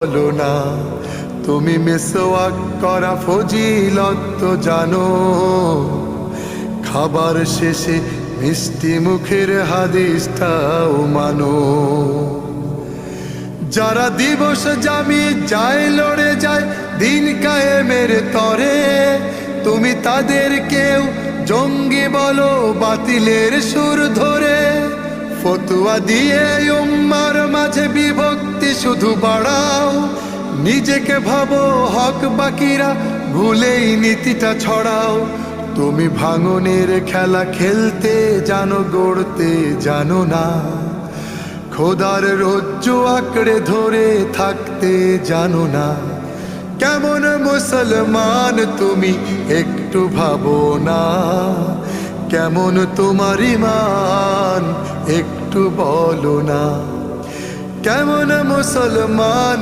বলো না তুমি মিসওয়াক করা ফজিলত তো জানো, খাবার শেষে মিষ্টি মুখের হাদিসটাও মানো। যারা দিবস জামি যায় লড়ে যায় দিন কায়েমের তরে, তুমি তাদেরকেও জঙ্গি বলো বাতিলের সুর ধরে। ফতুয়া দিয়ে উম্মার মাঝে বিভক্তি শুধু বাড়াও, নিজেকে ভাবো হক বাকিরা ভুলেই নীতিটা ছড়াও। তুমি ভাঙনের খেলা খেলতে জানো, গড়তে জানো না, খোদার রজ্জু আঁকড়ে ধরে থাকতে জানো না। কেমন মুসলমান তুমি একটু ভাবো না, কেমন তোমার ঈমান একটু বলো না। কেমন মুসলমান